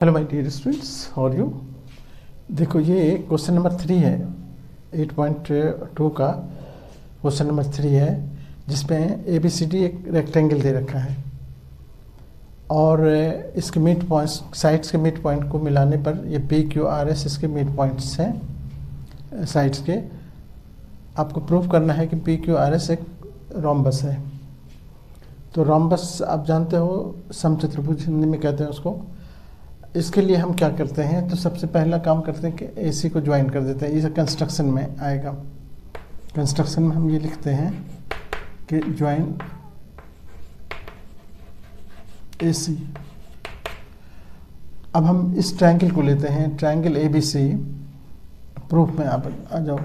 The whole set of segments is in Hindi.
Hello my dear students, how are you. देखो, ये क्वेश्चन नंबर 3 है, 8.2 का क्वेश्चन नंबर 3 है, जिसमें ABCD एक रेक्टेंगल दे रखा है और इसके मिड पॉइंट्स, साइड्स के मिड पॉइंट को मिलाने पर ये PQRS इसके मिड पॉइंट्स हैं साइड्स के। आपको प्रूव करना है कि PQRS एक रोम्बस है। तो रोम्बस आप जानते हो, समचतुर्भुज हिंदी में कहते हैं उसको। इसके लिए हम क्या करते हैं, तो सबसे पहला काम करते हैं कि AC को ज्वाइन कर देते हैं। ये कंस्ट्रक्शन में आएगा। कंस्ट्रक्शन में हम ये लिखते हैं कि ज्वाइन AC। अब हम इस ट्रायंगल को लेते हैं, ट्रायंगल ABC। प्रूफ में आप आ जाओ।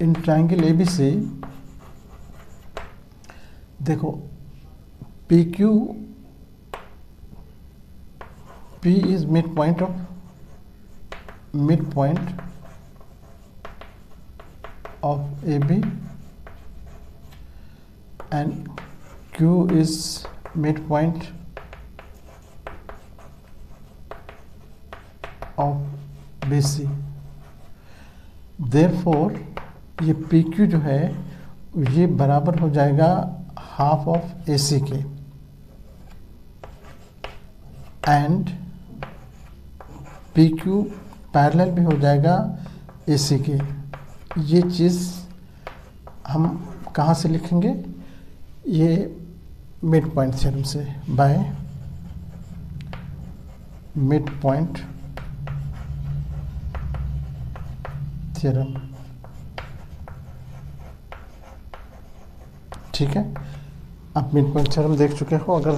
इन ट्रायंगल ABC देखो, PQ P is midpoint of AB and Q is midpoint of BC. Therefore ये PQ जो है ये बराबर हो जाएगा हाफ ऑफ AC के, एंड PQ पैरेलल भी हो जाएगा AC के। ये चीज़ हम कहाँ से लिखेंगे, ये मिड पॉइंट थ्योरम से, बाय मिड पॉइंट थ्योरम। ठीक है, आप मिड पॉइंट थ्योरम देख चुके हो। अगर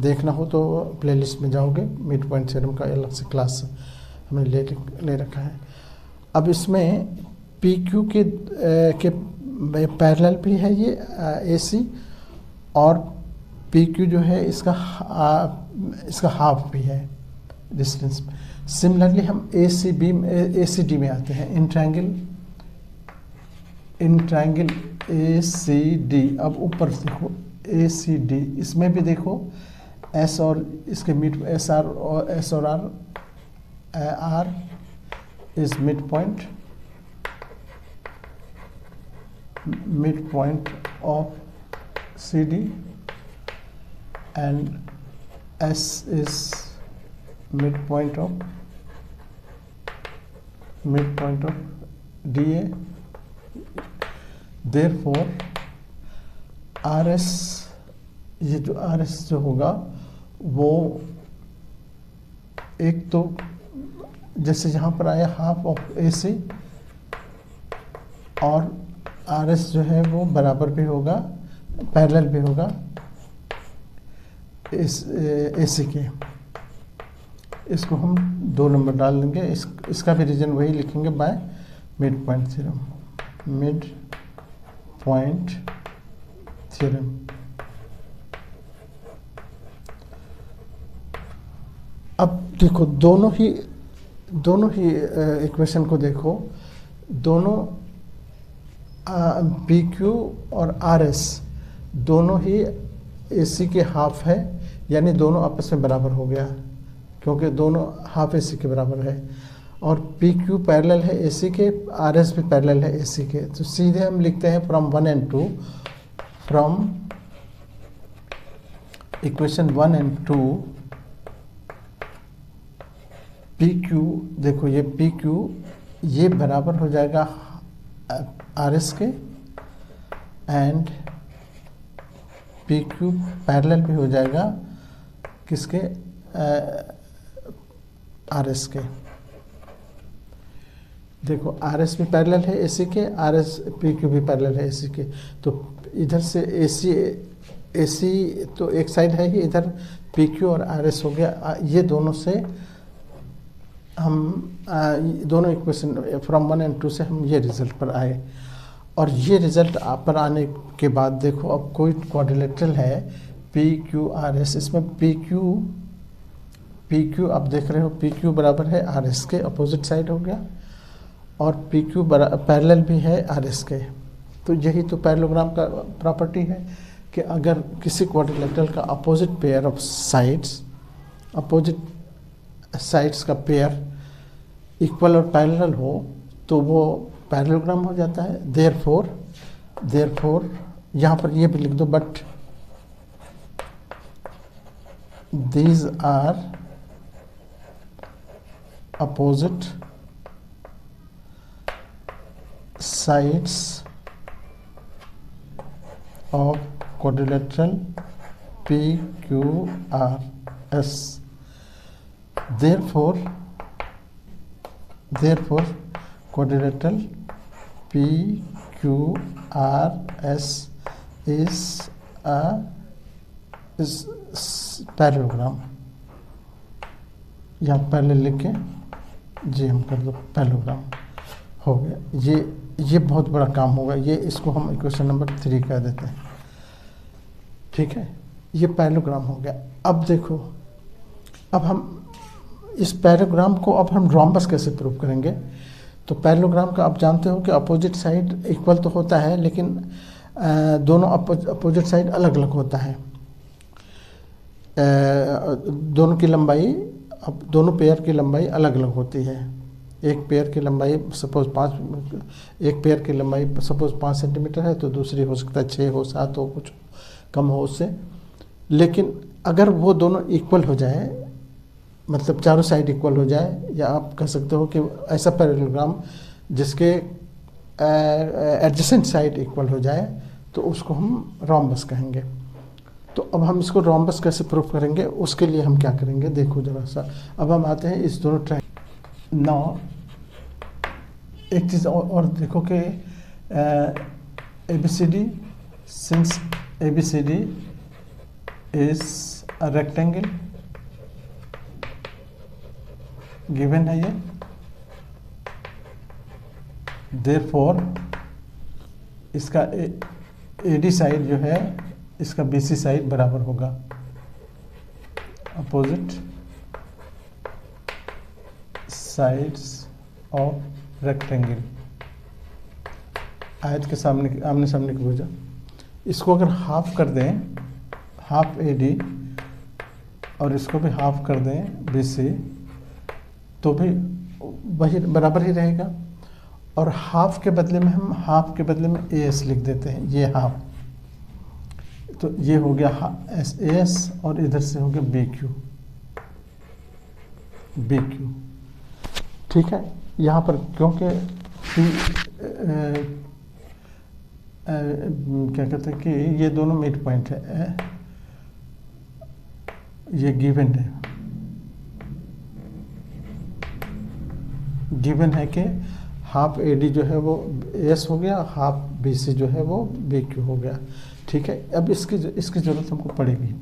देखना हो तो प्लेलिस्ट में जाओगे, मिड पॉइंट थ्योरम का अलग से क्लास हमने ले रखा है। अब इसमें PQ के पैरेलल भी है ये AC, और PQ जो है इसका हाफ भी है डिस्टेंस। सिमिलरली हम ACD में आते हैं, इन ट्रायंगल ACD। अब ऊपर देखो ACD, इसमें भी देखो S और इसके मिड SR और S और R is mid point of CD and S is mid point of DA। Therefore RS, ये जो RS जो होगा वो एक तो जैसे यहाँ पर आया हाफ ऑफ AC, और RS जो है वो बराबर भी होगा, पैरेलल भी होगा इस AC के। इसको हम 2 नंबर डाल देंगे। इसका भी रीजन वही लिखेंगे, by mid point theorem. Mid point theorem. अब देखो, दोनों ही इक्वेशन को देखो, दोनों PQ और RS दोनों ही AC के हाफ है, यानी दोनों आपस में बराबर हो गया, क्योंकि दोनों हाफ AC के बराबर है। और PQ पैरेलल है AC के, RS भी पैरेलल है AC के। तो सीधे हम लिखते हैं from 1 and 2, from equation 1 and 2 PQ, देखो ये PQ ये बराबर हो जाएगा RS के, एंड PQ पैरेलल भी हो जाएगा किसके, RS के। देखो RS भी पैरेलल है AC के, PQ भी पैरेलल है AC के। तो इधर से AC तो एक साइड है ही, इधर PQ और RS हो गया। ये दोनों से हम दोनों इक्वेशन फ्रॉम 1 and 2 से हम ये रिजल्ट पर आए। और ये रिजल्ट पर आने के बाद देखो, अब कोई क्वाड्रिलेटरल है PQRS, इसमें PQ आप देख रहे हो, PQ बराबर है RS के, अपोजिट साइड हो गया, और PQ पैरेलल भी है RS के। तो यही तो पैरेललोग्राम का प्रॉपर्टी है कि अगर किसी क्वाड्रिलेटरल का अपोजिट पेयर ऑफ साइड्स का पेयर इक्वल और पैरेलल हो तो वो पैरेललोग्राम हो जाता है। देयरफॉर यहाँ पर ये भी लिख दो, but these are opposite sides of quadrilateral PQRS. Therefore quadrilateral PQRS is parallelogram. यहाँ पहले लिख के जी हम कर दो, पैरेललोग्राम हो गया। ये बहुत बड़ा काम होगा, ये इसको हम इक्वेशन नंबर 3 कह देते हैं, ठीक है। ये पैरेललोग्राम हो गया। अब देखो, अब हम इस पैरेललोग्राम को अब हम रोम्बस कैसे प्रूव करेंगे। तो पैरेललोग्राम का आप जानते हो कि अपोजिट साइड इक्वल तो होता है, लेकिन दोनों अपोजिट साइड अलग अलग होता है। दोनों की लंबाई, अब दोनों पेयर की लंबाई अलग अलग होती है। एक पेयर की लंबाई सपोज 5 सेंटीमीटर है, तो दूसरी हो सकता है 6 हो, 7 हो, कुछ कम हो उससे। लेकिन अगर वो दोनों इक्वल हो जाए, मतलब चारों साइड इक्वल हो जाए, या आप कह सकते हो कि ऐसा पैरेललोग्राम जिसके एडजेसेंट साइड इक्वल हो जाए, तो उसको हम रोम्बस कहेंगे। तो अब हम इसको रोम्बस कैसे प्रूफ करेंगे, उसके लिए हम क्या करेंगे, देखो जरा सा। अब हम आते हैं इस दोनों ट्रायंगल। नाउ एक चीज़ और देखो कि ABCD, since ABCD is a rectangle, given है ये, देयरफॉर इसका AD साइड जो है इसका BC साइड बराबर होगा अपोजिट साइड्स ऑफ रेक्टेंगल। आयत के सामने आमने सामने की भुजा, इसको अगर हाफ कर दें, हाफ AD, और इसको भी हाफ कर दें BC, तो भी वही बराबर ही रहेगा। और हाफ के बदले में हम AS लिख देते हैं, ये हाफ, तो ये हो गया AS, और इधर से हो गया BQ, ठीक है। यहाँ पर क्योंकि क्या कहते हैं कि ये दोनों मिड पॉइंट है, ये गिवन है कि हाफ AD जो है वो AS हो गया, हाफ BC जो है वो BQ हो गया, ठीक है। अब इसकी ज़रूरत हमको पड़ेगी।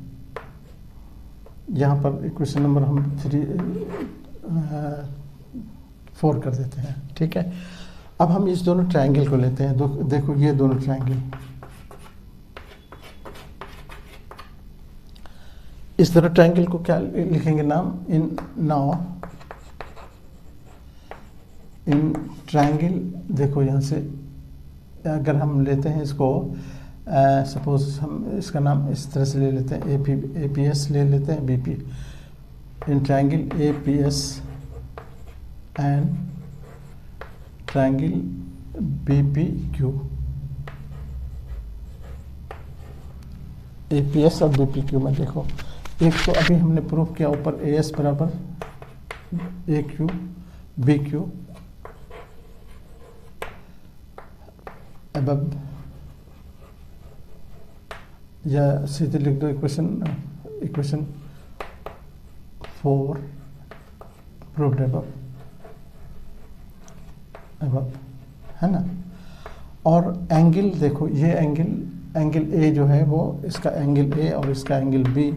यहाँ पर इक्वेशन नंबर हम 4 कर देते हैं, ठीक है। अब हम इस दोनों ट्रायंगल को लेते हैं। देखो ये दोनों ट्रायंगल, इस दोनों ट्रायंगल को क्या लिखेंगे नाम, इन ट्रायंगल। देखो यहाँ से अगर हम लेते हैं इसको, सपोज हम इसका नाम इस तरह से ले लेते हैं, APS ले लेते हैं, BP, in triangle APS and triangle BPQ। APS और BPQ में देखो, एक तो अभी हमने प्रूफ किया ऊपर AS बराबर AQ BQ अब या सीधे लिख दो इक्वेशन 4 प्रूव्ड अब है ना। और एंगल देखो, ये एंगल A जो है वो, इसका एंगल A और इसका एंगल B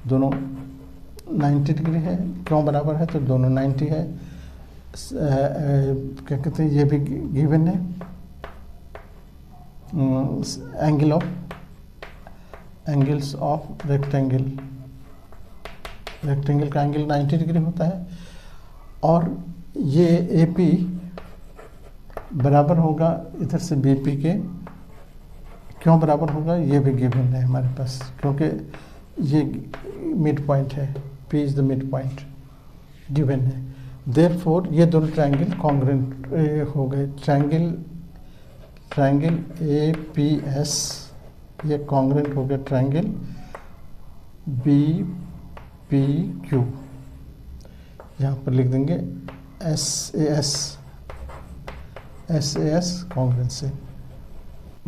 दोनों 90 डिग्री है। क्यों बराबर है, तो दोनों 90 है। क्या कहते हैं, ये भी गिवन है। एंगल्स ऑफ रेक्टेंगल का एंगल 90 डिग्री होता है। और ये AP बराबर होगा इधर से BP के, क्यों बराबर होगा, ये भी गिवन है हमारे पास, क्योंकि ये मिड पॉइंट है, P is the mid point given है। देयरफॉर ये दोनों ट्रायंगल कॉन्ग्रुएंट हो गए। ट्रायंगल APS ये कॉन्ग्रुएंट हो गया ट्रायंगल BPQ। यहाँ पर लिख देंगे SAS कॉन्ग्रुएंसी।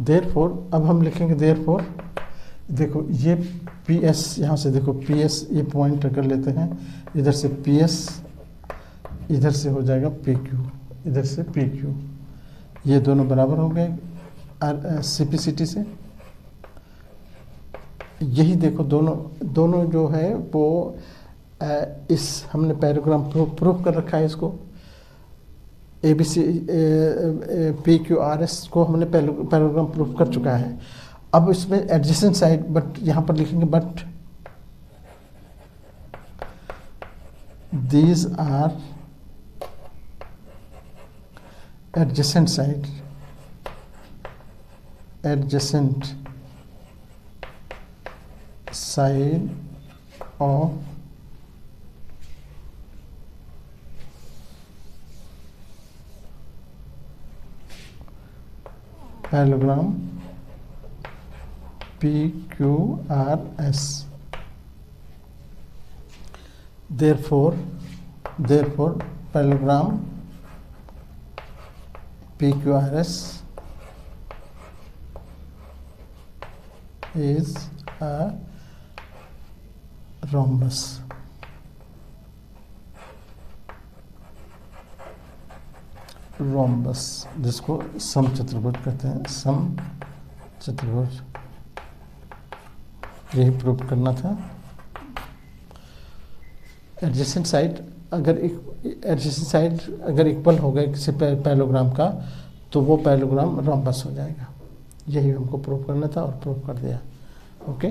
देयरफॉर अब हम लिखेंगे देयरफॉर, देखो ये PS, यहाँ से देखो PS ये पॉइंट अगर लेते हैं, इधर से PS, इधर से हो जाएगा PQ, इधर से PQ, ये दोनों बराबर हो गए CPCT से। यही देखो दोनों जो है वो इस हमने पैराग्राम प्रूफ कर रखा है, इसको ABC PQRS को हमने पैराग्राम प्रूफ कर चुका है। अब इसमें एडजेसेंट साइड, बट यहाँ पर लिखेंगे but these are adjacent side, adjacent side of parallelogram PQRS। therefore parallelogram PQRS is a rhombus। Rhombus जिसको समचतुर्भुज कहते हैं, समचतुर्भुज, यही प्रूव करना था। एडजेसेंट साइड अगर इक्वल हो गए किसी पैरेललोग्राम का तो वो पैरेललोग्राम रोम्बस हो जाएगा। यही हमको प्रूव करना था और प्रूव कर दिया। ओके।